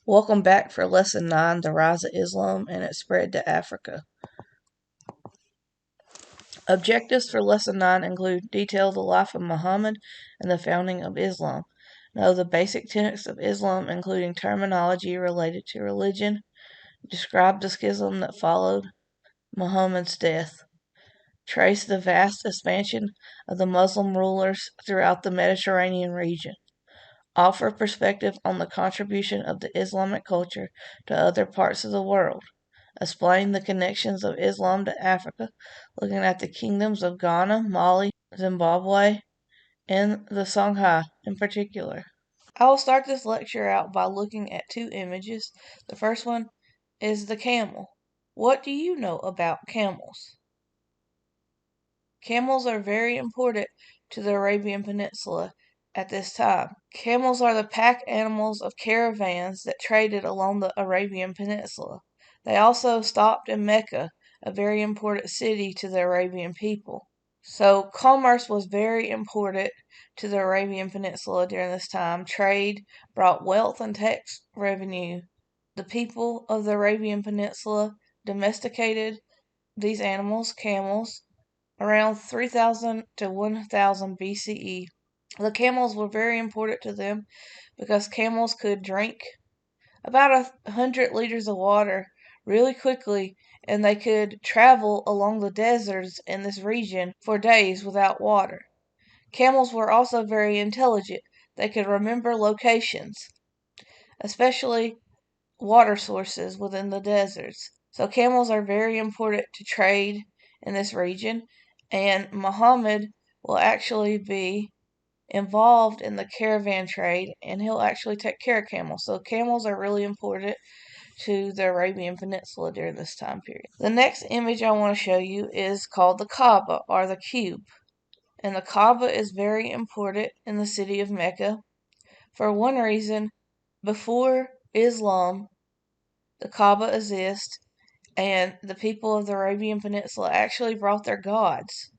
Welcome back for Lesson 9, The Rise of Islam and its Spread to Africa. Objectives for Lesson 9 include detail the life of Muhammad and the founding of Islam. Know the basic tenets of Islam, including terminology related to religion. Describe the schism that followed Muhammad's death. Trace the vast expansion of the Muslim rulers throughout the Mediterranean region. Offer perspective on the contribution of the Islamic culture to other parts of the world. Explain the connections of Islam to Africa, looking at the kingdoms of Ghana, Mali, Zimbabwe, and the Songhai in particular. I will start this lecture out by looking at two images. The first one is the camel. What do you know about camels? Camels are very important to the Arabian Peninsula at this time. Camels are the pack animals of caravans that traded along the Arabian Peninsula. They also stopped in Mecca, a very important city to the Arabian people. So commerce was very important to the Arabian Peninsula during this time. Trade brought wealth and tax revenue. The people of the Arabian Peninsula domesticated these animals, camels, around 3000 to 1000 BCE. The camels were very important to them because camels could drink about 100 liters of water really quickly, and they could travel along the deserts in this region for days without water. Camels were also very intelligent. They could remember locations, especially water sources within the deserts. So camels are very important to trade in this region, and Muhammad will actually be involved in the caravan trade, and he'll actually take care of camels. So camels are really important to the Arabian Peninsula during this time period. The next image I want to show you is called the Kaaba, or the cube. And the Kaaba is very important in the city of Mecca. For one reason, before Islam, the Kaaba exists, and the people of the Arabian Peninsula actually brought their gods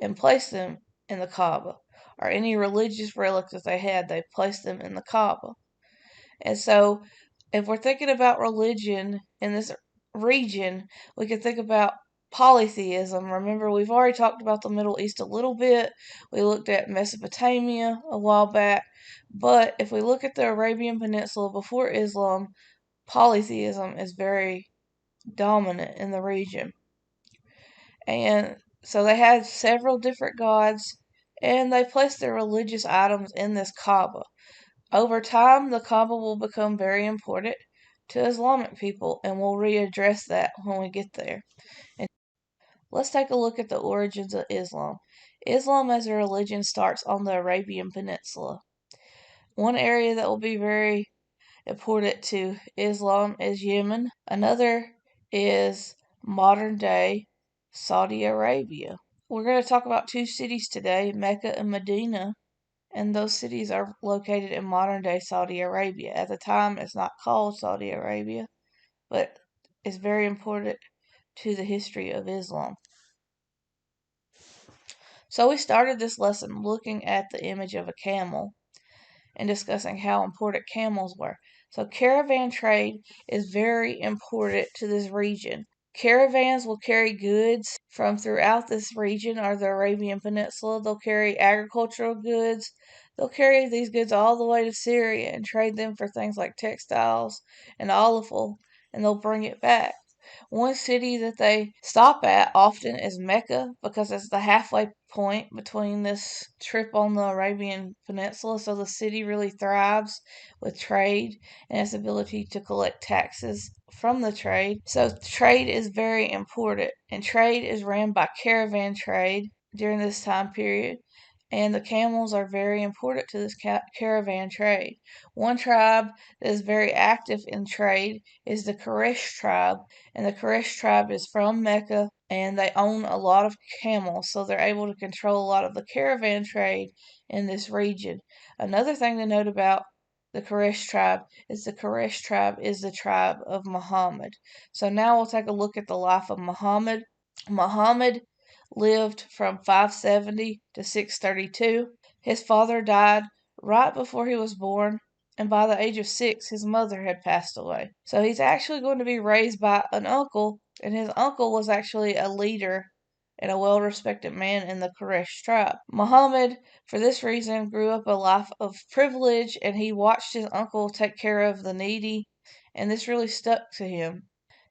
and placed them in the Kaaba, or any religious relics that they had, they placed them in the Kaaba. And so, if we're thinking about religion in this region, we can think about polytheism. Remember, we've already talked about the Middle East a little bit. We looked at Mesopotamia a while back. But if we look at the Arabian Peninsula before Islam, polytheism is very dominant in the region. And so they had several different gods, and they placed their religious items in this Kaaba. Over time, the Kaaba will become very important to Islamic people, and we'll readdress that when we get there. And let's take a look at the origins of Islam. Islam as a religion starts on the Arabian Peninsula. One area that will be very important to Islam is Yemen. Another is modern day Saudi Arabia. We're going to talk about two cities today, Mecca and Medina, and those cities are located in modern day Saudi Arabia. At the time, it's not called Saudi Arabia, but it's very important to the history of Islam. So we started this lesson looking at the image of a camel and discussing how important camels were. So caravan trade is very important to this region. Caravans will carry goods from throughout this region or the Arabian Peninsula. They'll carry agricultural goods. They'll carry these goods all the way to Syria and trade them for things like textiles and olive oil, and they'll bring it back. One city that they stop at often is Mecca because it's the halfway point between this trip on the Arabian Peninsula. So the city really thrives with trade and its ability to collect taxes from the trade. So trade is very important, and trade is ran by caravan trade during this time period. And the camels are very important to this caravan trade. One tribe that is very active in trade is the Quraysh tribe, and the Quraysh tribe is from Mecca, and they own a lot of camels, so they're able to control a lot of the caravan trade in this region. Another thing to note about the Quraysh tribe is the Quraysh tribe is the tribe of Muhammad. So now we'll take a look at the life of Muhammad. Muhammad lived from 570 to 632. His father died right before he was born, and by the age of 6, his mother had passed away. So he's actually going to be raised by an uncle, and his uncle was actually a leader and a well-respected man in the Quraysh tribe. Muhammad, for this reason, grew up a life of privilege, and he watched his uncle take care of the needy, and this really stuck to him.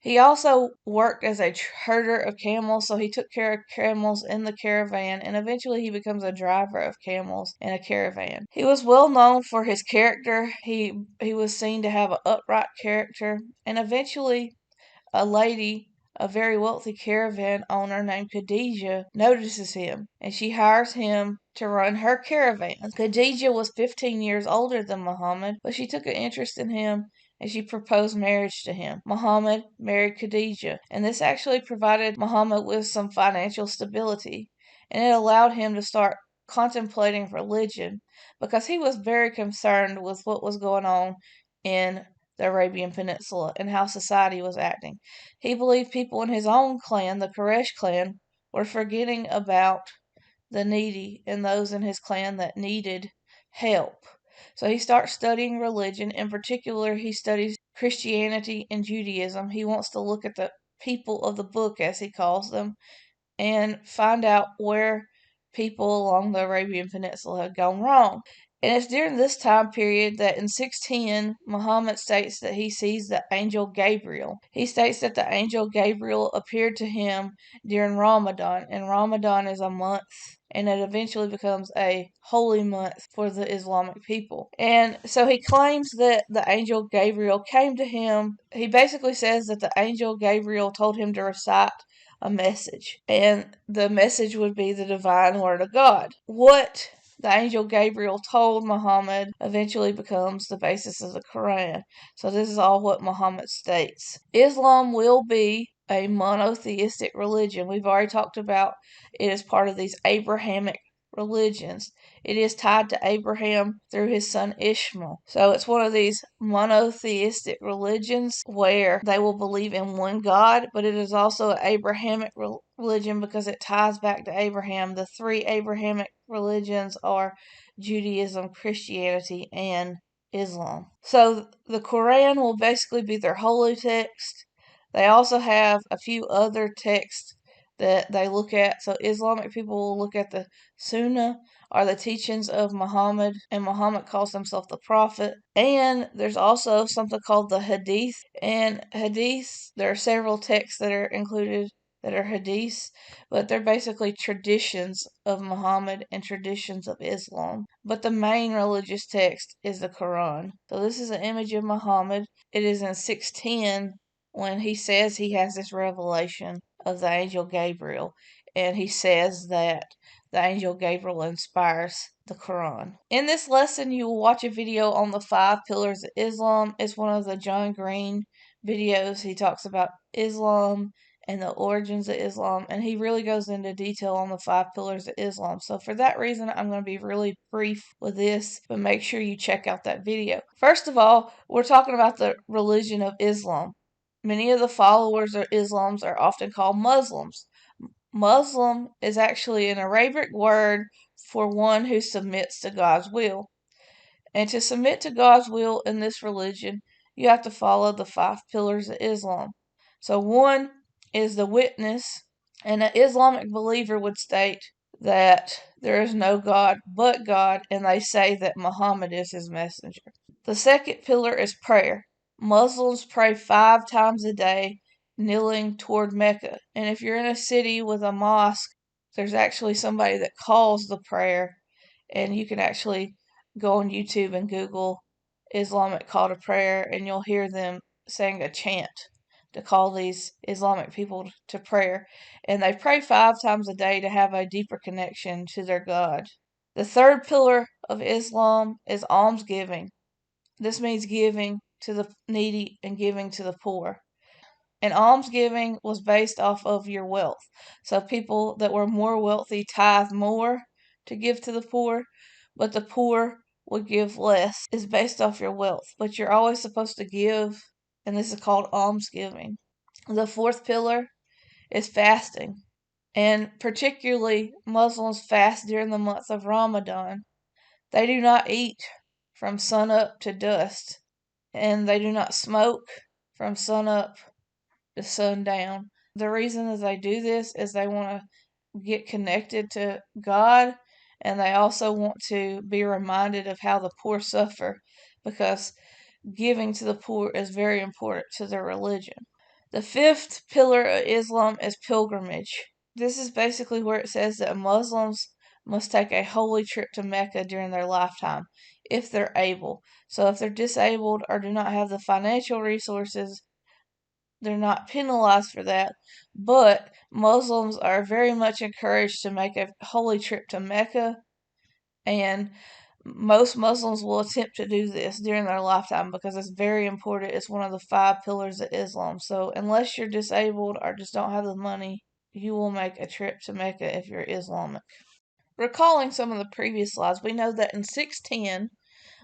He also worked as a herder of camels, so he took care of camels in the caravan, and eventually he becomes a driver of camels in a caravan. He was well known for his character. He was seen to have an upright character, and eventually a lady, a very wealthy caravan owner named Khadijah, notices him, and she hires him to run her caravan. Khadijah was 15 years older than Muhammad, but she took an interest in him and she proposed marriage to him. Muhammad married Khadijah, and this actually provided Muhammad with some financial stability, and it allowed him to start contemplating religion because he was very concerned with what was going on in the Arabian Peninsula and how society was acting. He believed people in his own clan, the Quraysh clan, were forgetting about the needy and those in his clan that needed help. So he starts studying religion. In particular, he studies Christianity and Judaism. He wants to look at the people of the book, as he calls them, and find out where people along the Arabian Peninsula had gone wrong. And it's during this time period that in 610, Muhammad states that he sees the angel Gabriel. He states that the angel Gabriel appeared to him during Ramadan, and Ramadan is a month, and it eventually becomes a holy month for the Islamic people. And so he claims that the angel Gabriel came to him. He basically says that the angel Gabriel told him to recite a message, and the message would be the divine word of God. What the angel Gabriel told Muhammad eventually becomes the basis of the Quran. So this is all what Muhammad states. Islam will be a monotheistic religion. We've already talked about it as part of these Abrahamic religions. It is tied to Abraham through his son Ishmael. So it's one of these monotheistic religions where they will believe in one God, but it is also an Abrahamic religion because it ties back to Abraham. The three Abrahamic religions are Judaism, Christianity, and Islam. So the Quran will basically be their holy text. They also have a few other texts that they look at. So Islamic people will look at the Sunnah, are the teachings of Muhammad, and Muhammad calls himself the Prophet. And there's also something called the Hadith. And Hadiths, there are several texts that are included that are Hadiths, but they're basically traditions of Muhammad and traditions of Islam. But the main religious text is the Quran. So this is an image of Muhammad. It is in 610 when he says he has this revelation of the angel Gabriel, and he says that the angel Gabriel inspires the Quran. In this lesson, you will watch a video on the 5 pillars of Islam. It's one of the John Green videos. He talks about Islam and the origins of Islam, and he really goes into detail on the 5 pillars of Islam. So for that reason, I'm going to be really brief with this, but make sure you check out that video. First of all, we're talking about the religion of Islam. Many of the followers of Islam are often called Muslims. Muslim is actually an Arabic word for one who submits to God's will. And to submit to God's will in this religion, you have to follow the 5 pillars of Islam. So one is the witness, and an Islamic believer would state that there is no God but God, and they say that Muhammad is his messenger. The second pillar is prayer. Muslims pray 5 times a day, kneeling toward Mecca. And if you're in a city with a mosque, there's actually somebody that calls the prayer, and you can actually go on YouTube and Google Islamic call to prayer, and you'll hear them saying a chant to call these Islamic people to prayer. And they pray 5 times a day to have a deeper connection to their God. The third pillar of Islam is almsgiving. This means giving to the needy and giving to the poor. And almsgiving was based off of your wealth. So people that were more wealthy tithe more to give to the poor, but the poor would give less. It's based off your wealth, but you're always supposed to give, and this is called almsgiving. The fourth pillar is fasting, and particularly Muslims fast during the month of Ramadan. They do not eat from sunup to dusk, and they do not smoke from sunup to sundown. The reason that they do this is they want to get connected to God, and they also want to be reminded of how the poor suffer, because giving to the poor is very important to their religion. The fifth pillar of Islam is pilgrimage. This is basically where it says that Muslims must take a holy trip to Mecca during their lifetime, if they're able. So if they're disabled or do not have the financial resources, they're not penalized for that. But Muslims are very much encouraged to make a holy trip to Mecca, and most Muslims will attempt to do this during their lifetime because it's very important. It's one of the 5 pillars of Islam. So unless you're disabled or just don't have the money, you will make a trip to Mecca if you're Islamic. Recalling some of the previous slides, we know that in 610,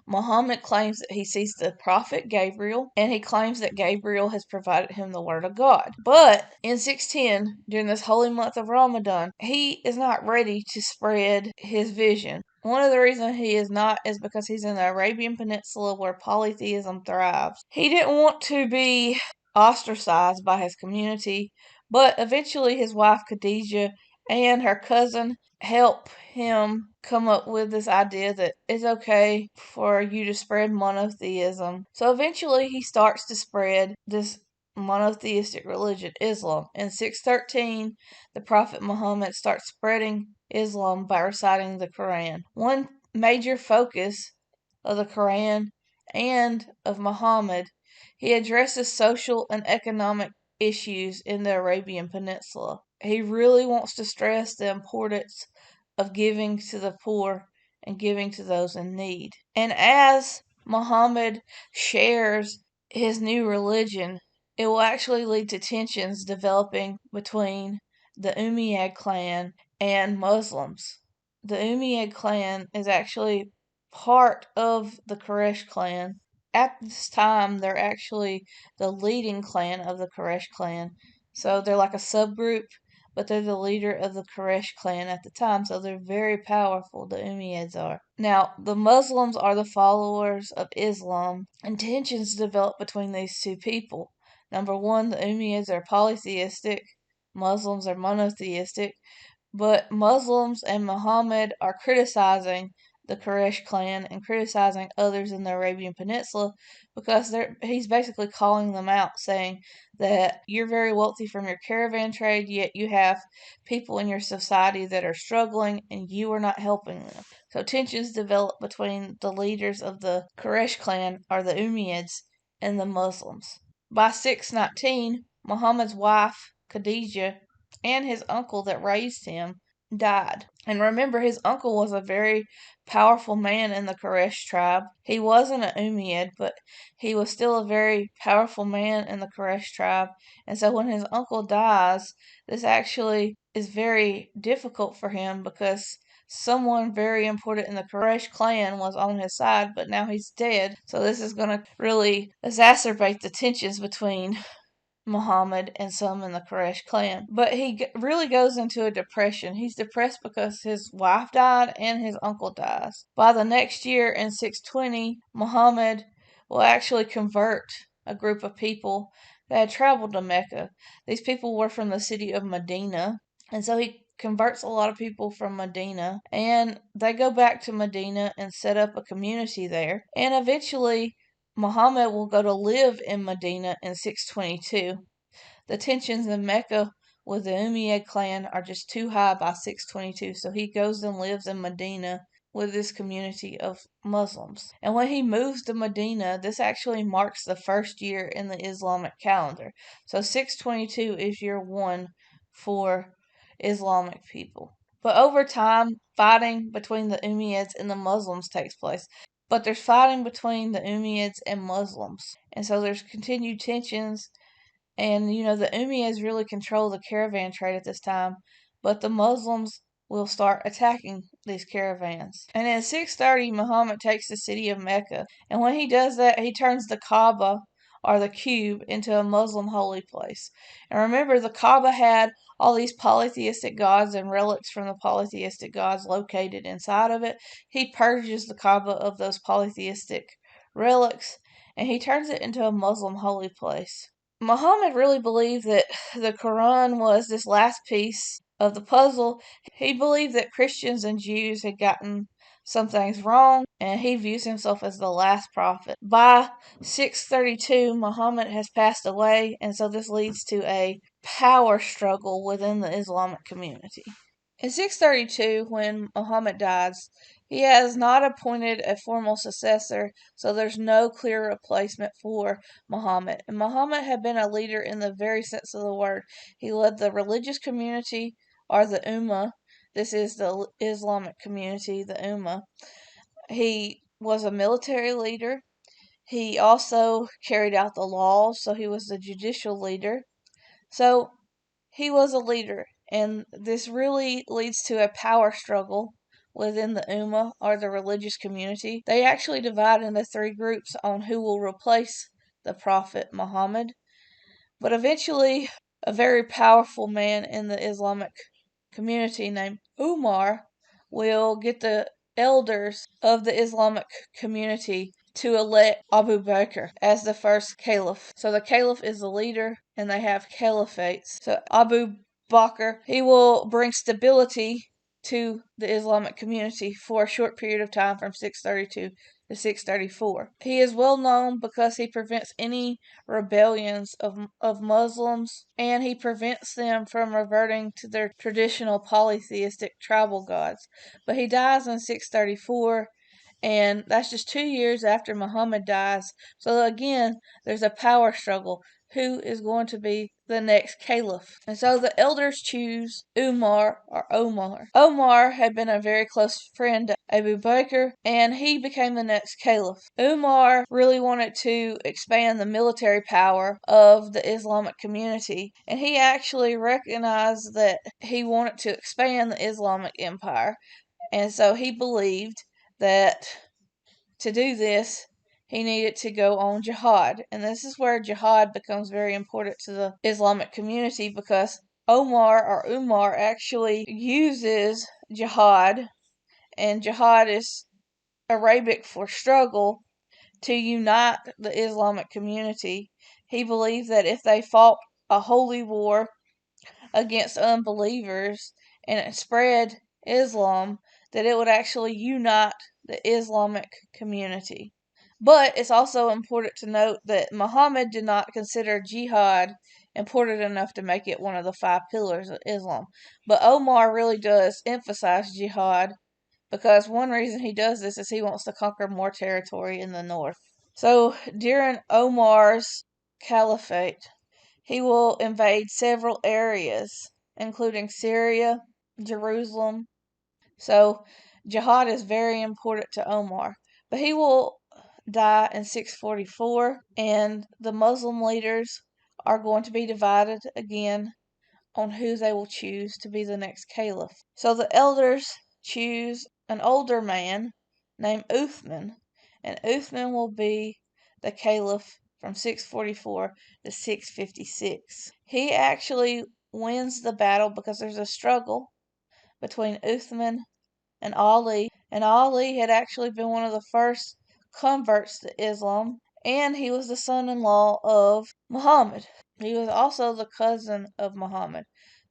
Muhammad claims that he sees the prophet Gabriel, and he claims that Gabriel has provided him the word of God. But in 610, during this holy month of Ramadan, he is not ready to spread his vision. One of the reasons he is not is because he's in the Arabian Peninsula where polytheism thrives. He didn't want to be ostracized by his community, but eventually his wife Khadijah and her cousin help him come up with this idea that it's okay for you to spread monotheism. So eventually he starts to spread this monotheistic religion, Islam. In 613, the Prophet Muhammad starts spreading Islam by reciting the Quran. One major focus of the Quran and of Muhammad, he addresses social and economic issues in the Arabian Peninsula. He really wants to stress the importance of giving to the poor and giving to those in need. And as Muhammad shares his new religion, it will actually lead to tensions developing between the Umayyad clan and Muslims. The Umayyad clan is actually part of the Quraysh clan. At this time, they're actually the leading clan of the Quraysh clan. So they're like a subgroup, but they're the leader of the Quraysh clan at the time, so they're very powerful, the Umayyads are. Now, the Muslims are the followers of Islam, and tensions develop between these two people. Number one, the Umayyads are polytheistic, Muslims are monotheistic, but Muslims and Muhammad are criticizing the Quraysh clan and criticizing others in the Arabian Peninsula because he's basically calling them out, saying that you're very wealthy from your caravan trade, yet you have people in your society that are struggling and you are not helping them. So tensions develop between the leaders of the Quraysh clan, or the Umayyads, and the Muslims. By 619, Muhammad's wife, Khadijah, and his uncle that raised him died. And remember, his uncle was a very powerful man in the Quraysh tribe. He wasn't an Umayyad, but he was still a very powerful man in the Quraysh tribe. And so when his uncle dies, this actually is very difficult for him because someone very important in the Quraysh clan was on his side, but now he's dead. So this is going to really exacerbate the tensions between Muhammad and some in the Quraysh clan. But he really goes into a depression. He's depressed because his wife died and his uncle dies. By the next year, in 620, Muhammad will actually convert a group of people that had traveled to Mecca. These people were from the city of Medina, and so he converts a lot of people from Medina, and they go back to Medina and set up a community there. And eventually, Muhammad will go to live in Medina in 622. The tensions in Mecca with the Umayyad clan are just too high by 622, so he goes and lives in Medina with this community of Muslims. And when he moves to Medina, this actually marks the first year in the Islamic calendar. So 622 is year 1 for Islamic people. But over time, fighting between the Umayyads and the Muslims takes place. But there's fighting between the Umayyads and Muslims. And so there's continued tensions. And, the Umayyads really control the caravan trade at this time. But the Muslims will start attacking these caravans. And in 630, Muhammad takes the city of Mecca. And when he does that, he turns the Kaaba, or the cube, into a Muslim holy place. And remember, the Kaaba had all these polytheistic gods and relics from the polytheistic gods located inside of it. He purges the Kaaba of those polytheistic relics, and he turns it into a Muslim holy place. Muhammad really believed that the Quran was this last piece of the puzzle. He believed that Christians and Jews had gotten some things wrong, and he views himself as the last prophet. By 632, Muhammad has passed away, and so this leads to a power struggle within the Islamic community. In 632, when Muhammad dies, he has not appointed a formal successor, so there's no clear replacement for Muhammad. And Muhammad had been a leader in the very sense of the word. He led the religious community, or the Ummah. This is the Islamic community, the Ummah. He was a military leader. He also carried out the laws, so he was the judicial leader. So he was a leader, and this really leads to a power struggle within the Ummah, or the religious community. They actually divide into three groups on who will replace the Prophet Muhammad. But eventually, a very powerful man in the Islamic community named Umar will get the elders of the Islamic community to elect Abu Bakr as the first caliph. So the caliph is the leader, and they have caliphates. So Abu Bakr, he will bring stability to the Islamic community for a short period of time from 632 to 634. He is well known because he prevents any rebellions of Muslims, and he prevents them from reverting to their traditional polytheistic tribal gods. But he dies in 634, and that's just 2 years after Muhammad dies. So again, there's a power struggle. Who is going to be the next caliph? And so the elders choose Umar, or Omar. Omar had been a very close friend to Abu Bakr, and he became the next caliph. Umar really wanted to expand the military power of the Islamic community, and he actually recognized that he wanted to expand the Islamic empire. And so he believed that to do this, he needed to go on jihad. And this is where jihad becomes very important to the Islamic community, because Umar actually uses jihad, and jihad is Arabic for struggle, to unite the Islamic community. He believed that if they fought a holy war against unbelievers and it spread Islam, that it would actually unite the Islamic community. But it's also important to note that Muhammad did not consider jihad important enough to make it one of the 5 pillars of Islam. But Omar really does emphasize jihad, because one reason he does this is he wants to conquer more territory in the north. So during Omar's caliphate, he will invade several areas, including Syria, Jerusalem. So jihad is very important to Omar. But he will die in 644, and the Muslim leaders are going to be divided again on who they will choose to be the next caliph. So the elders choose an older man named Uthman, and Uthman will be the caliph from 644 to 656. He actually wins the battle because there's a struggle between Uthman and Ali had actually been one of the first converts to Islam, and he was the son-in-law of Muhammad. He was also the cousin of Muhammad.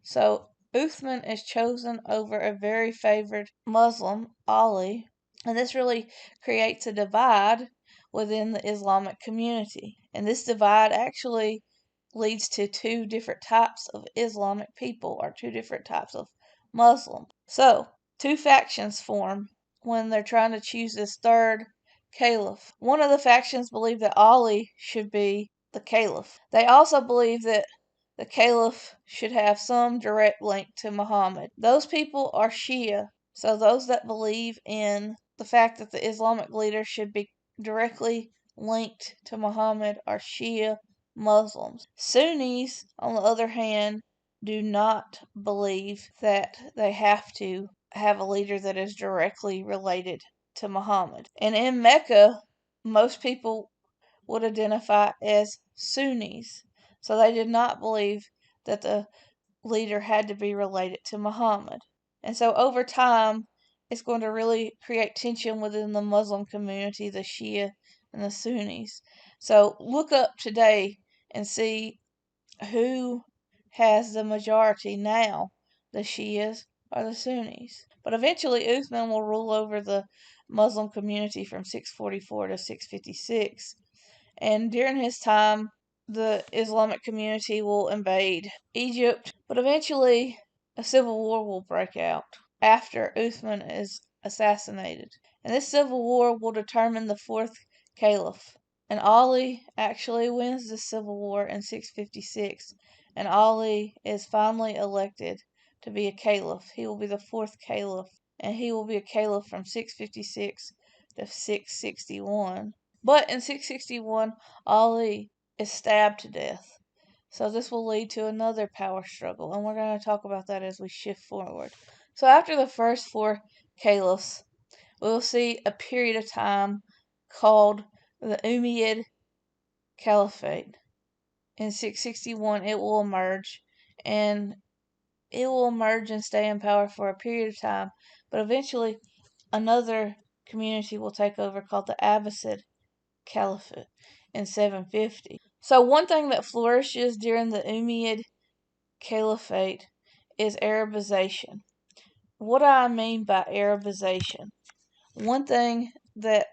So Uthman is chosen over a very favored Muslim, Ali, and this really creates a divide within the Islamic community. And this divide actually leads to two different types of Islamic people, or two different types of Muslims. So, two factions form when they're trying to choose this third caliph. One of the factions believe that Ali should be the caliph. They also believe that the caliph should have some direct link to Muhammad. Those people are Shia, so those that believe in the fact that the Islamic leader should be directly linked to Muhammad are Shia Muslims. Sunnis, on the other hand, do not believe that they have to have a leader that is directly related to Muhammad. And in Mecca, most people would identify as Sunnis. So they did not believe that the leader had to be related to Muhammad. And so over time, it's going to really create tension within the Muslim community, the Shia and the Sunnis. So look up today and see who has the majority now, the Shias or the Sunnis. But eventually, Uthman will rule over the Muslim community from 644 to 656. And during his time, the Islamic community will invade Egypt, but eventually a civil war will break out after Uthman is assassinated. And this civil war will determine the fourth caliph. And Ali actually wins the civil war in 656, and Ali is finally elected to be a caliph. He will be the fourth caliph, and he will be a caliph from 656 to 661. But in 661, Ali is stabbed to death. So this will lead to another power struggle, and we're going to talk about that as we shift forward. So after the first four caliphs, we'll see a period of time called the Umayyad Caliphate. In 661, it will emerge, and it will emerge and stay in power for a period of time, but eventually another community will take over called the Abbasid Caliphate in 750. So one thing that flourishes during the Umayyad Caliphate is Arabization. What do I mean by Arabization? One thing that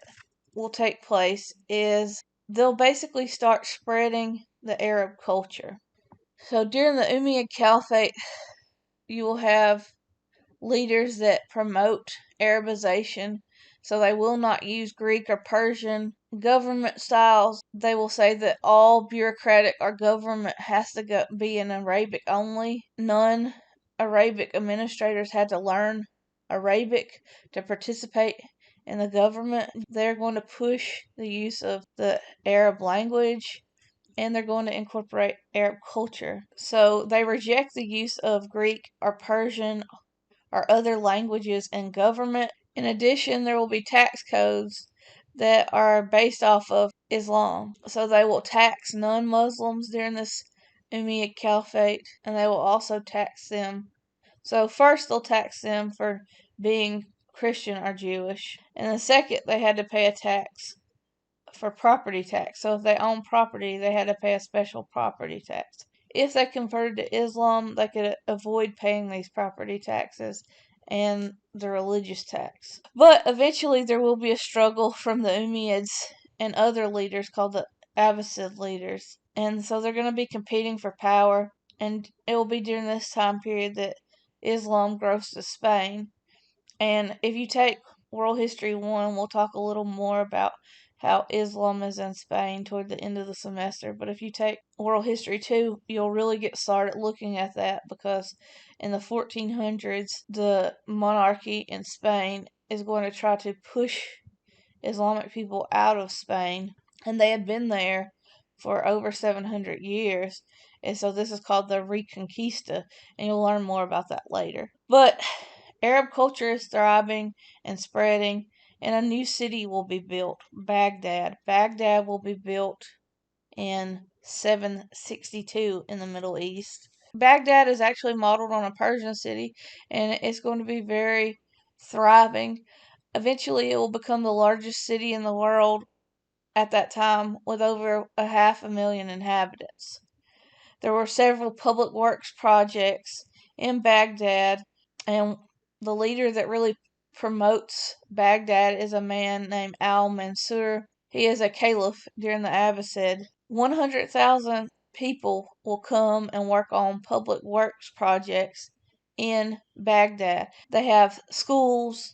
will take place is they'll basically start spreading the Arab culture. So during the Umayyad Caliphate, you will have leaders that promote Arabization, so they will not use Greek or Persian government styles. They will say that all bureaucratic or government has to be in Arabic only. None Arabic administrators had to learn Arabic to participate in the government. They're going to push the use of the Arab language, and they're going to incorporate Arab culture. So they reject the use of Greek or Persian or other languages in government. In addition, there will be tax codes that are based off of Islam. So they will tax non-Muslims during this Umayyad Caliphate, and they will also tax them. So first they'll tax them for being Christian or Jewish, and then second they had to pay a tax for property tax. So if they own property, they had to pay a special property tax. If they converted to Islam, they could avoid paying these property taxes and the religious tax. But eventually there will be a struggle from the Umayyads and other leaders called the Abbasid leaders. And so they're going to be competing for power, and it will be during this time period that Islam grows to Spain. And if you take World History 1, we'll talk a little more about how Islam is in Spain toward the end of the semester. But if you take World History 2, you'll really get started looking at that, because in the 1400s, the monarchy in Spain is going to try to push Islamic people out of Spain. And they had been there for over 700 years. And so this is called the Reconquista, and you'll learn more about that later. But Arab culture is thriving and spreading, and a new city will be built, Baghdad. Baghdad will be built in 762 in the Middle East. Baghdad is actually modeled on a Persian city, and it's going to be very thriving. Eventually, it will become the largest city in the world at that time, with over 500,000 inhabitants. There were several public works projects in Baghdad, and the leader that really promotes Baghdad is a man named Al-Mansur. He is a caliph during the Abbasid. 100,000 people will come and work on public works projects in Baghdad. They have schools,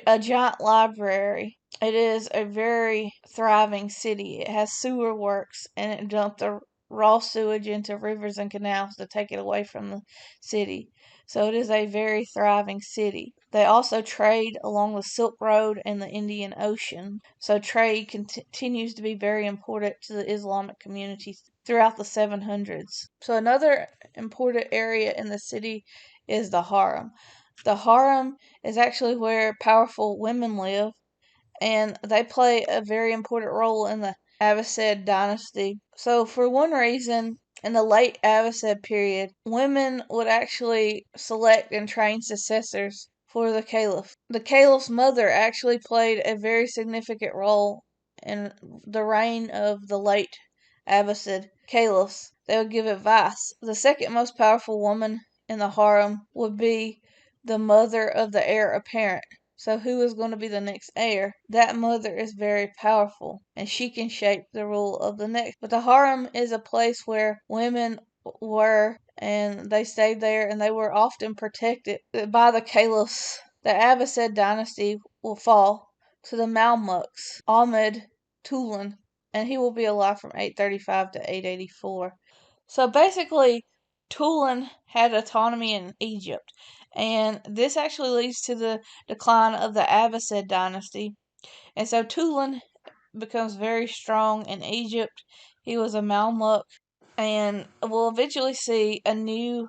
a giant library. It is a very thriving city. It has sewer works, and it dumped the raw sewage into rivers and canals to take it away from the city. So it is a very thriving city. They also trade along the Silk Road and the Indian Ocean. So trade continues to be very important to the Islamic community throughout the 700s. So another important area in the city is the harem. The harem is actually where powerful women live, and they play a very important role in the Abbasid dynasty. So, for one reason, in the late Abbasid period, women would actually select and train successors for the caliph. The caliph's mother actually played a very significant role in the reign of the late Abbasid caliphs. They would give advice. The second most powerful woman in the harem would be the mother of the heir apparent. So who is going to be the next heir? That mother is very powerful, and she can shape the rule of the next. But the harem is a place where women were, and they stayed there, and they were often protected by the caliphs. The Abbasid dynasty will fall to the Mamluks, Ahmed Tulun, and he will be alive from 835 to 884. So basically, Tulun had autonomy in Egypt, and this actually leads to the decline of the Abbasid dynasty. And so Tulun becomes very strong in Egypt. He was a Mamluk, and we'll eventually see a new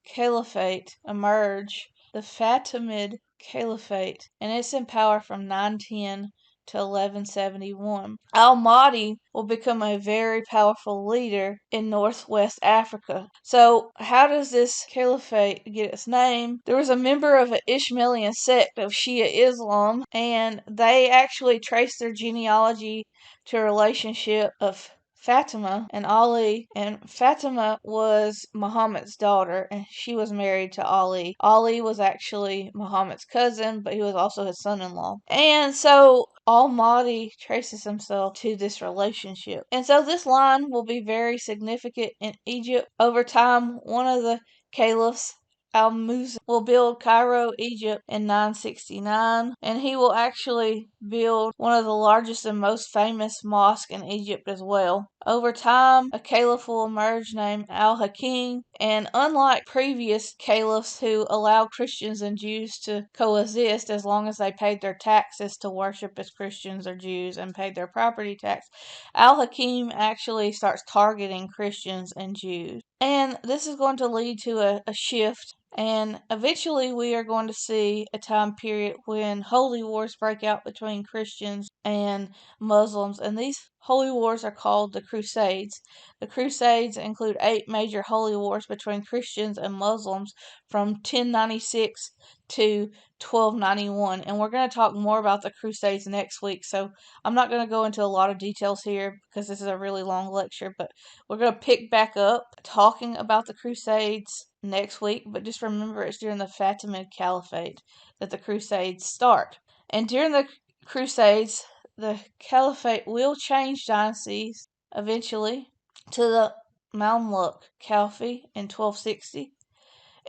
caliphate emerge, the Fatimid Caliphate, and it's in power from 910 to 1171. Al-Mahdi will become a very powerful leader in northwest Africa. So, how does this caliphate get its name? There was a member of an Ismailian sect of Shia Islam, and they actually trace their genealogy to a relationship of Fatima and Ali, and Fatima was Muhammad's daughter, and she was married to Ali. Ali was actually Muhammad's cousin, but he was also his son-in-law. And so Al-Mahdi traces himself to this relationship. And so this line will be very significant in Egypt. Over time, one of the caliphs, Al-Muzan, will build Cairo, Egypt in 969, and he will actually build one of the largest and most famous mosques in Egypt as well. Over time, a caliph will emerge named Al-Hakim, and unlike previous caliphs who allowed Christians and Jews to coexist as long as they paid their taxes to worship as Christians or Jews and paid their property tax, Al-Hakim actually starts targeting Christians and Jews. And this is going to lead to a shift, and eventually we are going to see a time period when holy wars break out between Christians and Muslims, and these holy wars are called the Crusades. The Crusades include 8 major holy wars between Christians and Muslims from 1096 to 1291, and we're going to talk more about the Crusades next week, so I'm not going to go into a lot of details here because this is a really long lecture, but we're going to pick back up talking about the Crusades next week, but just remember it's during the Fatimid Caliphate that the Crusades start. And during the Crusades, the Caliphate will change dynasties eventually to the Mamluk Caliphate in 1260.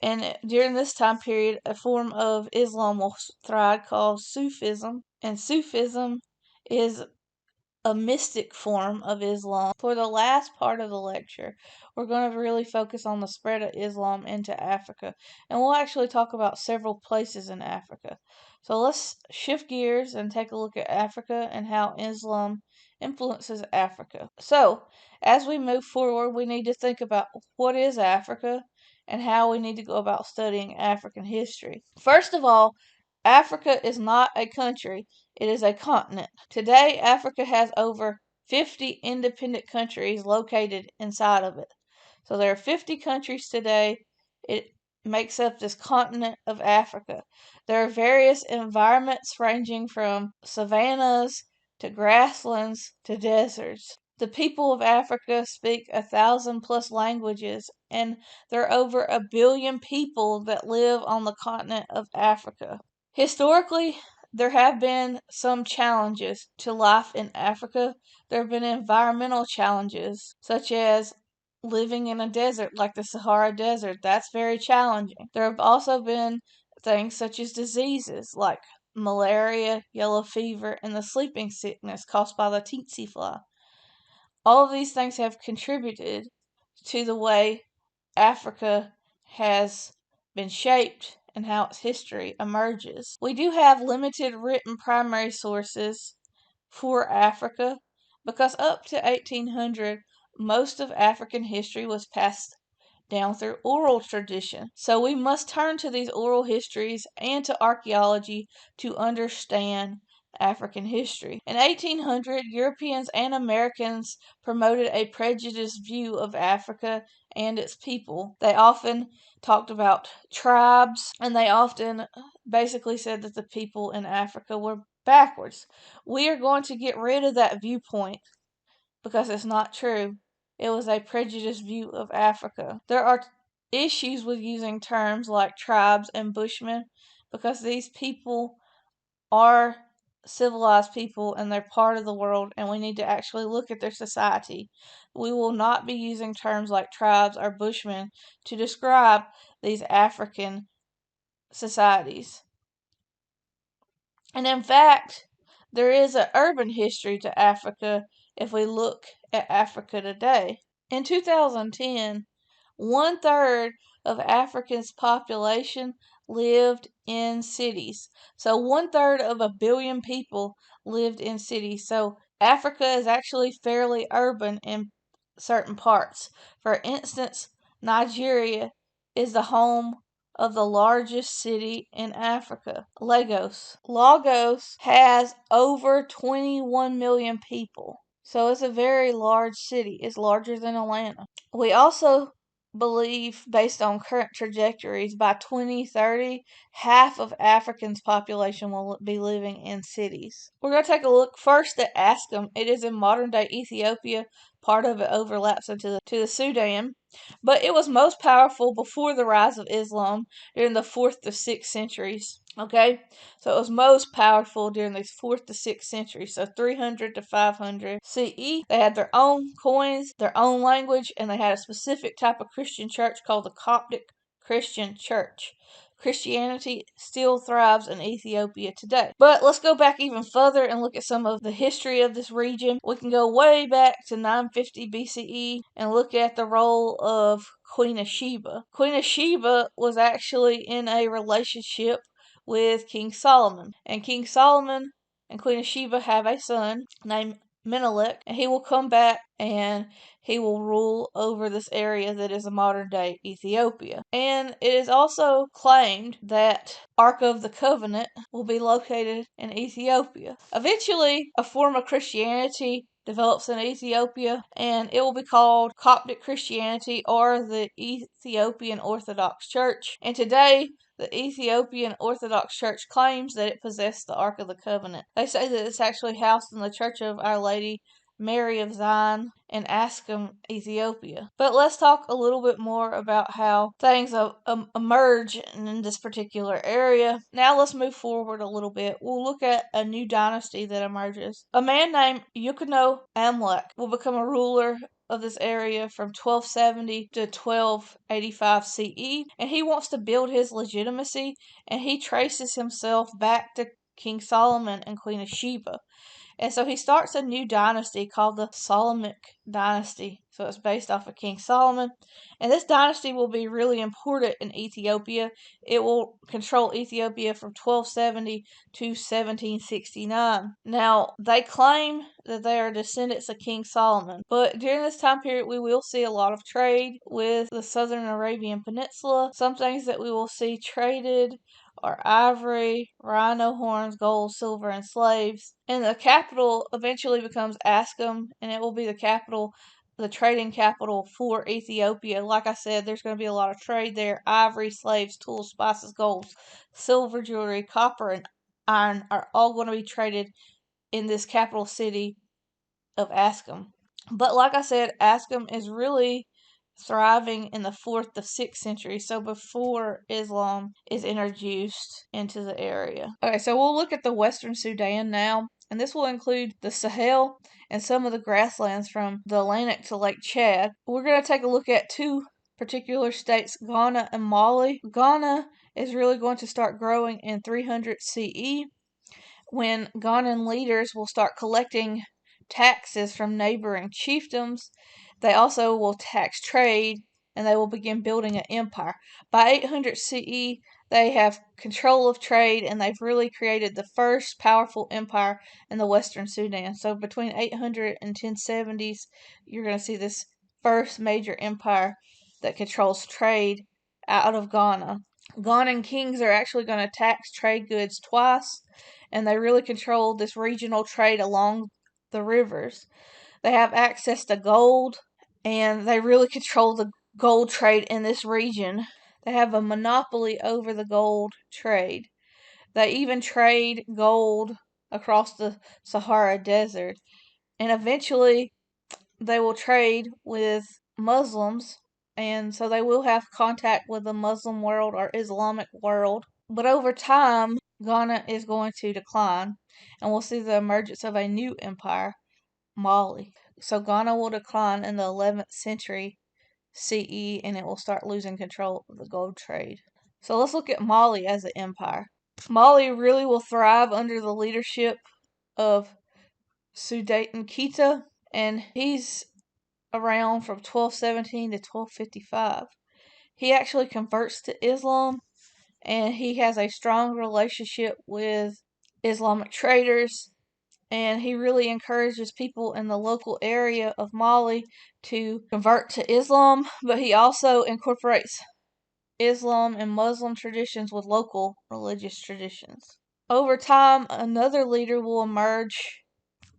And during this time period, a form of Islam will thrive called Sufism. And Sufism is a mystic form of Islam. For the last part of the lecture, we're going to really focus on the spread of Islam into Africa. And we'll actually talk about several places in Africa. So let's shift gears and take a look at Africa and how Islam influences Africa. So, as we move forward, we need to think about what is Africa and how we need to go about studying African history. First of all, Africa is not a country, it is a continent. Today, Africa has over 50 independent countries located inside of it. So there are 50 countries today. It makes up this continent of Africa. There are various environments ranging from savannas to grasslands to deserts. The people of Africa speak 1,000 plus languages, and there are over 1 billion people that live on the continent of Africa. Historically, there have been some challenges to life in Africa. There have been environmental challenges, such as living in a desert like the Sahara Desert. That's very challenging. There have also been things such as diseases like malaria, yellow fever, and the sleeping sickness caused by the tsetse fly. All of these things have contributed to the way Africa has been shaped and how its history emerges. We do have limited written primary sources for Africa because up to 1800, most of African history was passed down through oral tradition. So we must turn to these oral histories and to archaeology to understand African history. In 1800, Europeans and Americans promoted a prejudiced view of Africa and its people. They often talked about tribes, and they often basically said that the people in Africa were backwards. We are going to get rid of that viewpoint because it's not true. It was a prejudiced view of Africa. There are issues with using terms like tribes and bushmen because these people are civilized people and they're part of the world, and we need to actually look at their society. We will not be using terms like tribes or bushmen to describe these African societies. And in fact, there is an urban history to Africa if we look at Africa today. In 2010, 1/3 of Africa's population lived in cities. So 1/3 of 1 billion people lived in cities. So Africa is actually fairly urban in certain parts. For instance, Nigeria is the home of the largest city in Africa, Lagos. Lagos has over 21 million people. So it's a very large city. It's larger than Atlanta. We also believe, based on current trajectories, by 2030, half of Africa's population will be living in cities. We're going to take a look first at Askum. It is in modern-day Ethiopia. Part of it overlaps into the Sudan, but it was most powerful before the rise of Islam during the 4th to 6th centuries. Okay, so it was most powerful during these 4th to 6th centuries, so 300 to 500 CE. They had their own coins, their own language, and they had a specific type of Christian church called the Coptic Christian Church. Christianity still thrives in Ethiopia today. But let's go back even further and look at some of the history of this region. We can go way back to 950 BCE and look at the role of Queen of Sheba. Queen of Sheba was actually in a relationship with King Solomon. And King Solomon and Queen of Sheba have a son named Menelik, and he will come back and he will rule over this area that is a modern day Ethiopia. And it is also claimed that Ark of the Covenant will be located in Ethiopia. Eventually, a form of Christianity develops in Ethiopia, and it will be called Coptic Christianity or the Ethiopian Orthodox Church. And today, the Ethiopian Orthodox Church claims that it possessed the Ark of the Covenant. They say that it's actually housed in the Church of Our Lady Mary of Zion in Askum, Ethiopia. But let's talk a little bit more about how things emerge in this particular area. Now let's move forward a little bit. We'll look at a new dynasty that emerges. A man named Yukono Amlek will become a ruler of this area from 1270 to 1285 CE, and he wants to build his legitimacy, and he traces himself back to King Solomon and Queen of Sheba. And so he starts a new dynasty called the Solomonic dynasty. So it's based off of King Solomon. And this dynasty will be really important in Ethiopia. It will control Ethiopia from 1270 to 1769. Now, they claim that they are descendants of King Solomon. But during this time period, we will see a lot of trade with the southern Arabian Peninsula. Some things that we will see traded are ivory, rhino horns, gold, silver, and slaves. And the capital eventually becomes Askum, and it will be the trading capital for Ethiopia. Like I said, there's going to be a lot of trade there. Ivory, slaves, tools, spices, gold, silver, jewelry, copper, and iron are all going to be traded in this capital city of Askum. But like I said, Askum is really thriving in the 4th to 6th century, so before Islam is introduced into the area. Okay, so we'll look at the Western Sudan now, and this will include the Sahel and some of the grasslands from the Atlantic to Lake Chad. We're going to take a look at two particular states, Ghana and Mali. Ghana is really going to start growing in 300 CE when Ghanaian leaders will start collecting taxes from neighboring chiefdoms. They also will tax trade, and they will begin building an empire. By 800 CE, they have control of trade, and they've really created the first powerful empire in the Western Sudan. So between 800 and 1070s, you're going to see this first major empire that controls trade out of Ghana. Ghanaian kings are actually going to tax trade goods twice, and they really control this regional trade along the rivers. They have access to gold, and they really control the gold trade in this region. They have a monopoly over the gold trade. They even trade gold across the Sahara Desert. And eventually, they will trade with Muslims, and so they will have contact with the Muslim world or Islamic world. But over time, Ghana is going to decline, and we'll see the emergence of a new empire, Mali. So Ghana will decline in the 11th century CE, and it will start losing control of the gold trade. So let's look at Mali as an empire. Mali really will thrive under the leadership of Soultan Keita, and he's around from 1217 to 1255. He actually converts to Islam, and he has a strong relationship with Islamic traders, and he really encourages people in the local area of Mali to convert to Islam, but he also incorporates Islam and Muslim traditions with local religious traditions. Over time, another leader will emerge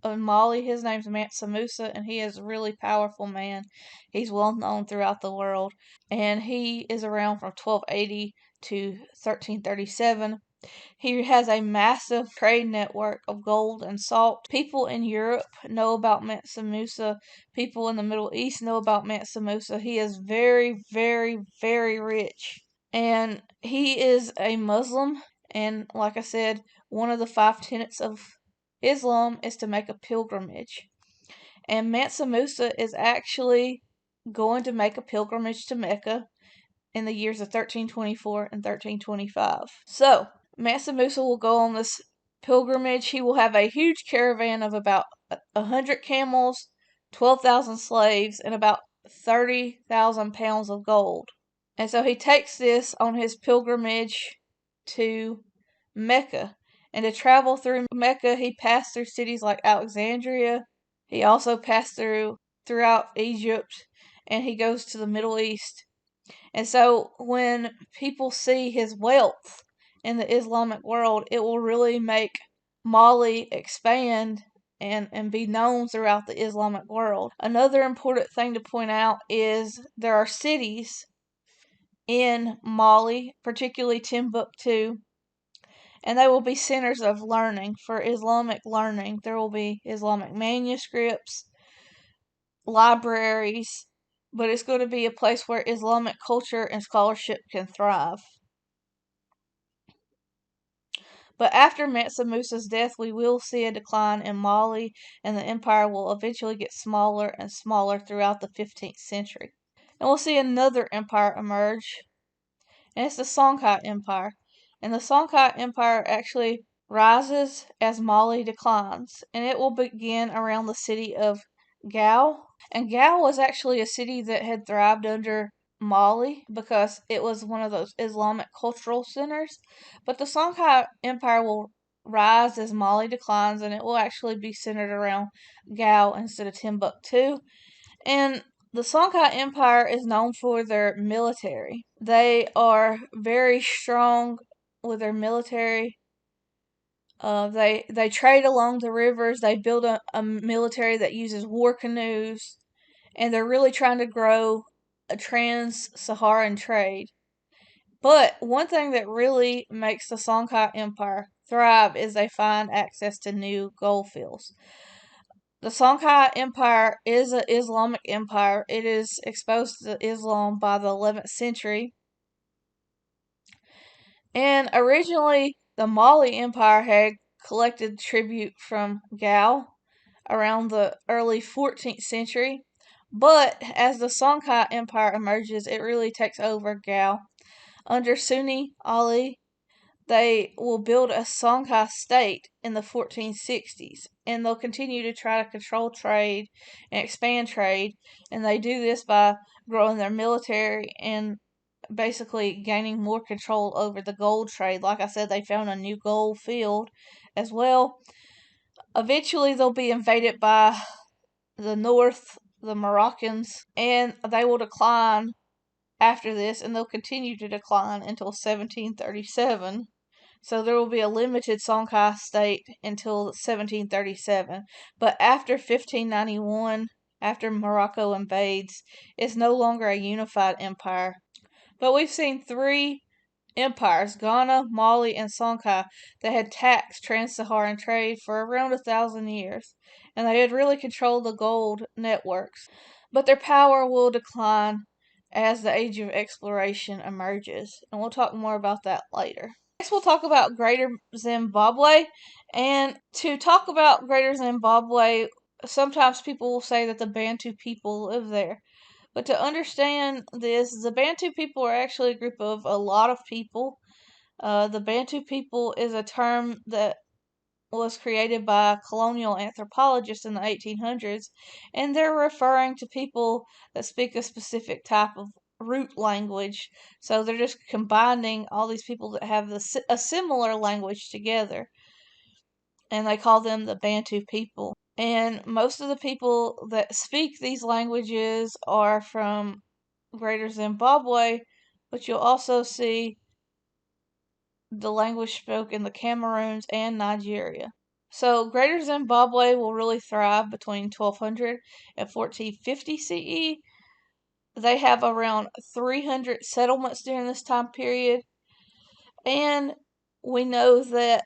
in Mali. His name's Mansa Musa, and he is a really powerful man. He's well known throughout the world, and he is around from 1280 to 1337. He has a massive trade network of gold and salt. People in Europe know about Mansa Musa. People in the Middle East know about Mansa Musa. He is very, very, very rich. And he is a Muslim. And like I said, one of the 5 tenets of Islam is to make a pilgrimage. And Mansa Musa is actually going to make a pilgrimage to Mecca in the years of 1324 and 1325. So, Mansa Musa will go on this pilgrimage. He will have a huge caravan of about 100 camels, 12,000 slaves, and about 30,000 pounds of gold. And so he takes this on his pilgrimage to Mecca. And to travel through Mecca, he passed through cities like Alexandria. He also passed throughout Egypt, and he goes to the Middle East. And so when people see his wealth in the Islamic world, it will really make Mali expand and be known throughout the Islamic world. Another important thing to point out is there are cities in Mali, particularly Timbuktu, and they will be centers of learning for Islamic learning. There will be Islamic manuscripts, libraries, but it's going to be a place where Islamic culture and scholarship can thrive. But after Mansa Musa's death, we will see a decline in Mali, and the empire will eventually get smaller and smaller throughout the 15th century. And we'll see another empire emerge, and it's the Songhai Empire. And the Songhai Empire actually rises as Mali declines, and it will begin around the city of Gao. And Gao was actually a city that had thrived under Mali because it was one of those Islamic cultural centers. But the Songhai Empire will rise as Mali declines, and it will actually be centered around Gao instead of Timbuktu. And the Songhai Empire is known for their military. They are very strong with their military. They trade along the rivers. They build a military that uses war canoes, and they're really trying to grow a trans-Saharan trade. But one thing that really makes the Songhai Empire thrive is they find access to new gold fields. The Songhai Empire is an Islamic empire. It is exposed to Islam by the 11th century. And originally, the Mali Empire had collected tribute from Gao around the early 14th century. But as the Songhai Empire emerges, it really takes over Gao. Under Sunni Ali, they will build a Songhai state in the 1460s, and they'll continue to try to control trade and expand trade, and they do this by growing their military and basically gaining more control over the gold trade. Like I said, they found a new gold field as well. Eventually, they'll be invaded by the North, the Moroccans, and they will decline after this, and they'll continue to decline until 1737. So there will be a limited Songhai state until 1737. But after 1591, after Morocco invades, it's no longer a unified empire. But we've seen three empires, Ghana, Mali, and Songhai, that had taxed trans-Saharan trade for around 1,000 years, and they had really controlled the gold networks. But their power will decline as the age of exploration emerges, and we'll talk more about that later. Next, we'll talk about Greater Zimbabwe, and to talk about Greater Zimbabwe, sometimes people will say that the Bantu people live there. But to understand this, the Bantu people are actually a group of a lot of people. The Bantu people is a term that was created by colonial anthropologists in the 1800s, and they're referring to people that speak a specific type of root language. So they're just combining all these people that have a similar language together, and they call them the Bantu people. And most of the people that speak these languages are from Greater Zimbabwe, but you'll also see the language spoken in the Cameroons and Nigeria. So Greater Zimbabwe will really thrive between 1200 and 1450 CE. They have around 300 settlements during this time period. And we know that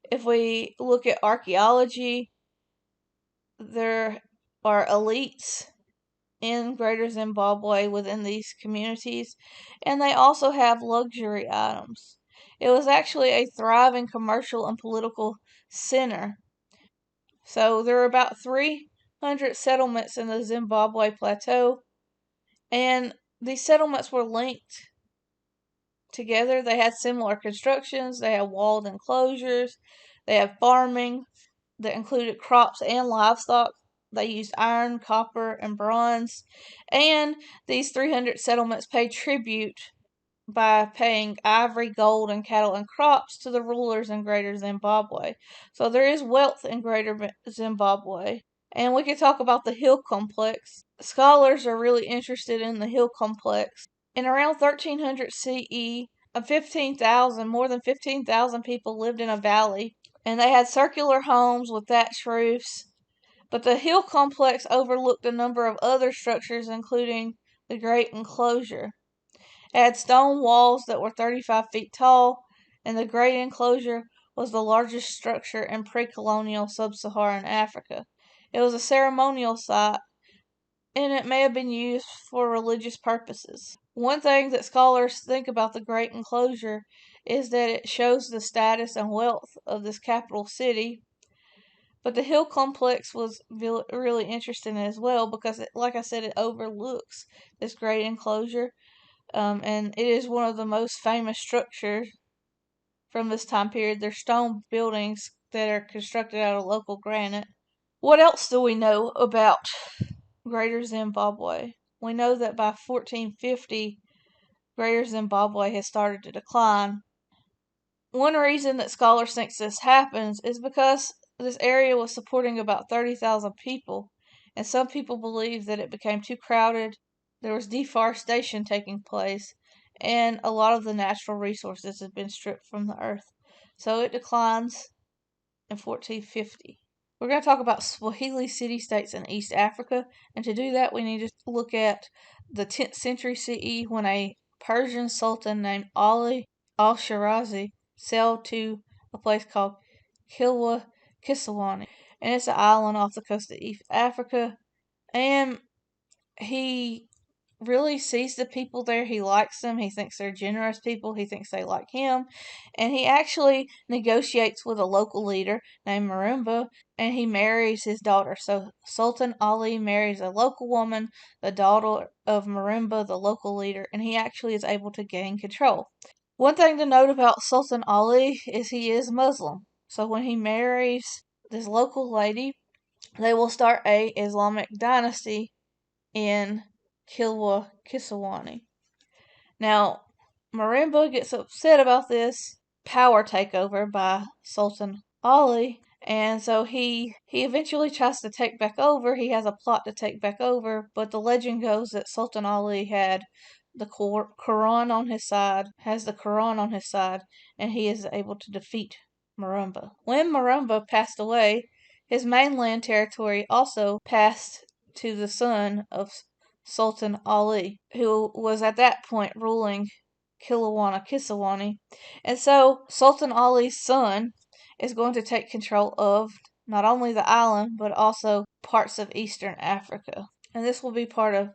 if we look at archaeology, there are elites in Greater Zimbabwe within these communities, and they also have luxury items. It was actually a thriving commercial and political center. So there are about 300 settlements in the Zimbabwe plateau, and these settlements were linked together. They had similar constructions, they had walled enclosures, they had farming that included crops and livestock. They used iron, copper, and bronze. And these 300 settlements paid tribute by paying ivory, gold, and cattle and crops to the rulers in Greater Zimbabwe. So there is wealth in Greater Zimbabwe. And we could talk about the hill complex. Scholars are really interested in the hill complex. In around 1300 CE, more than 15,000 people lived in a valley, and they had circular homes with thatched roofs. But the hill complex overlooked a number of other structures, including the Great Enclosure. It had stone walls that were 35 feet tall, and the Great Enclosure was the largest structure in pre-colonial sub-Saharan Africa. It was a ceremonial site, and it may have been used for religious purposes. One thing that scholars think about the Great Enclosure is that it shows the status and wealth of this capital city. But the hill complex was really interesting as well because, like I said, it overlooks this great enclosure, and it is one of the most famous structures from this time period. They're stone buildings that are constructed out of local granite. What else do we know about Greater Zimbabwe? We know that by 1450, Greater Zimbabwe has started to decline. One reason that scholars think this happens is because this area was supporting about 30,000 people, and some people believe that it became too crowded. There was deforestation taking place, and a lot of the natural resources had been stripped from the earth. So it declines in 1450. We're going to talk about Swahili city-states in East Africa, and to do that we need to look at the 10th century CE when a Persian sultan named Ali al-Shirazi sailed to a place called Kilwa Kisawani, and it's an island off the coast of East Africa, and he really sees the people there. He likes them. He thinks they're generous people. He thinks they like him. And he actually negotiates with a local leader named Marumba, and he marries his daughter. So Sultan Ali marries a local woman, the daughter of Marumba, the local leader, and he actually is able to gain control. One thing to note about Sultan Ali is he is Muslim. So when he marries this local lady, they will start a Islamic dynasty in Kilwa Kisawani. Now, Marimba gets upset about this power takeover by Sultan Ali, and so he eventually tries to take back over. He has a plot to take back over, but the legend goes that Sultan Ali had the Quran on his side, and he is able to defeat Marumba. When Marumba passed away, his mainland territory also passed to the son of Sultan Ali, who was at that point ruling Kisawani. And so Sultan Ali's son is going to take control of not only the island, but also parts of eastern Africa. And this will be part of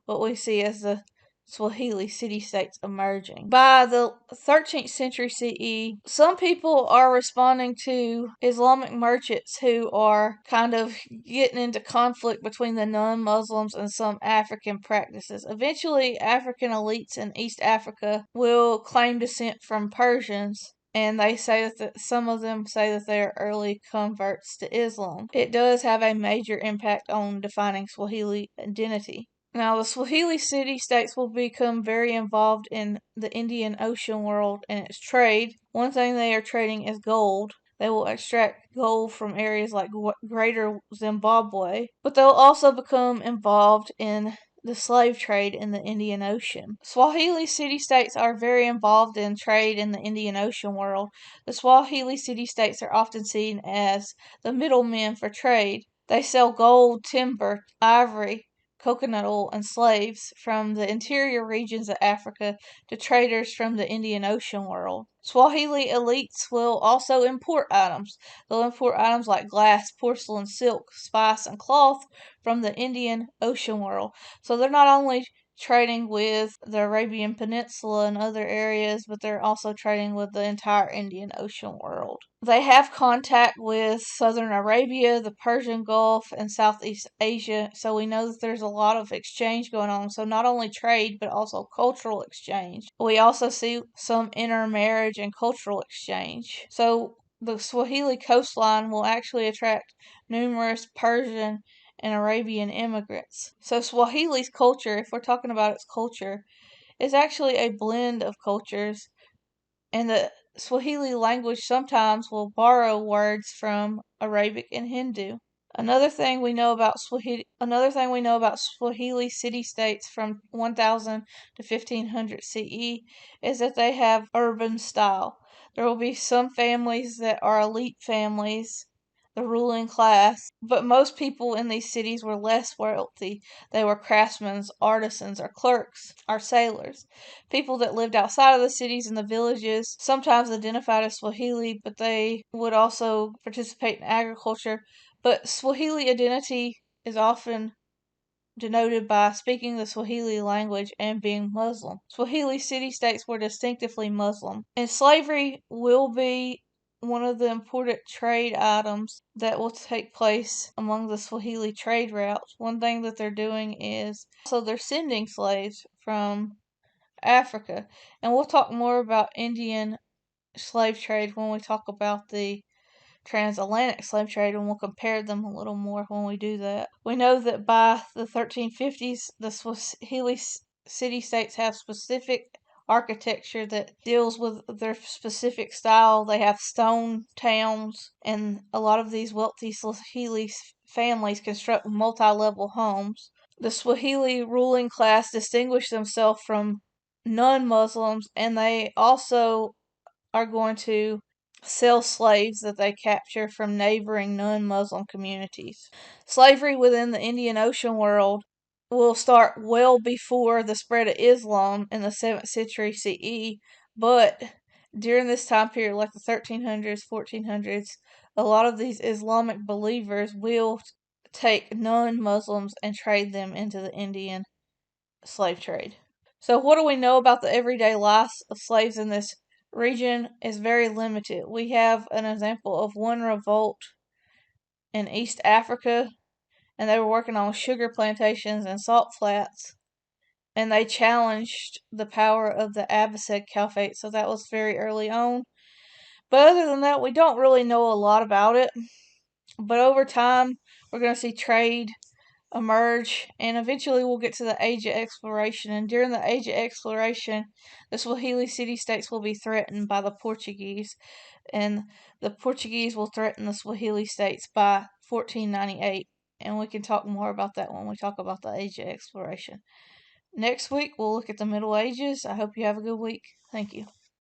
what we see as the Swahili city-states emerging. By the 13th century CE, some people are responding to Islamic merchants who are kind of getting into conflict between the non-Muslims and some African practices. Eventually, African elites in East Africa will claim descent from Persians, and they say that some of them say that they are early converts to Islam. It does have a major impact on defining Swahili identity. Now, the Swahili city-states will become very involved in the Indian Ocean world and its trade. One thing they are trading is gold. They will extract gold from areas like Greater Zimbabwe, but they'll also become involved in the slave trade in the Indian Ocean. Swahili city-states are very involved in trade in the Indian Ocean world. The Swahili city-states are often seen as the middlemen for trade. They sell gold, timber, ivory, coconut oil, and slaves from the interior regions of Africa to traders from the Indian Ocean world. Swahili elites will also import items. They'll import items like glass, porcelain, silk, spice, and cloth from the Indian Ocean world. So they're not only trading with the Arabian Peninsula and other areas, but they're also trading with the entire Indian Ocean world. They have contact with southern Arabia, the Persian Gulf, and Southeast Asia, so we know that there's a lot of exchange going on. So not only trade, but also cultural exchange. We also see some intermarriage and cultural exchange. So the Swahili coastline will actually attract numerous Persian and Arabian immigrants. So Swahili's culture, if we're talking about its culture, is actually a blend of cultures, and the Swahili language sometimes will borrow words from Arabic and Hindu. Another thing we know about Swahili city-states from 1000 to 1500 CE is that they have urban style. There will be some families that are elite families, the ruling class, but most people in these cities were less wealthy. They were craftsmen, artisans, or clerks, or sailors. People that lived outside of the cities and the villages sometimes identified as Swahili, but they would also participate in agriculture. But Swahili identity is often denoted by speaking the Swahili language and being Muslim. Swahili city-states were distinctively Muslim, and slavery will be one of the important trade items that will take place among the Swahili trade routes. One thing that they're doing is also they're sending slaves from Africa, and we'll talk more about Indian slave trade when we talk about the transatlantic slave trade, and we'll compare them a little more when we do that. We know that by the 1350s, the Swahili city-states have specific architecture that deals with their specific style. They have stone towns, and a lot of these wealthy Swahili families construct multi-level homes. The Swahili ruling class distinguish themselves from non-Muslims, and they also are going to sell slaves that they capture from neighboring non-Muslim communities. Slavery within the Indian Ocean world will start well before the spread of Islam in the 7th century CE, but during this time period, like the 1300s, 1400s, a lot of these Islamic believers will take non-Muslims and trade them into the Indian slave trade. So what do we know about the everyday lives of slaves in this region is very limited. We have an example of one revolt in East Africa, and they were working on sugar plantations and salt flats, and they challenged the power of the Abbasid Caliphate, so that was very early on. But other than that, we don't really know a lot about it. But over time, we're going to see trade emerge, and eventually we'll get to the Age of Exploration. And during the Age of Exploration, the Swahili city-states will be threatened by the Portuguese, and the Portuguese will threaten the Swahili states by 1498. And we can talk more about that when we talk about the Age of Exploration. Next week, we'll look at the Middle Ages. I hope you have a good week. Thank you.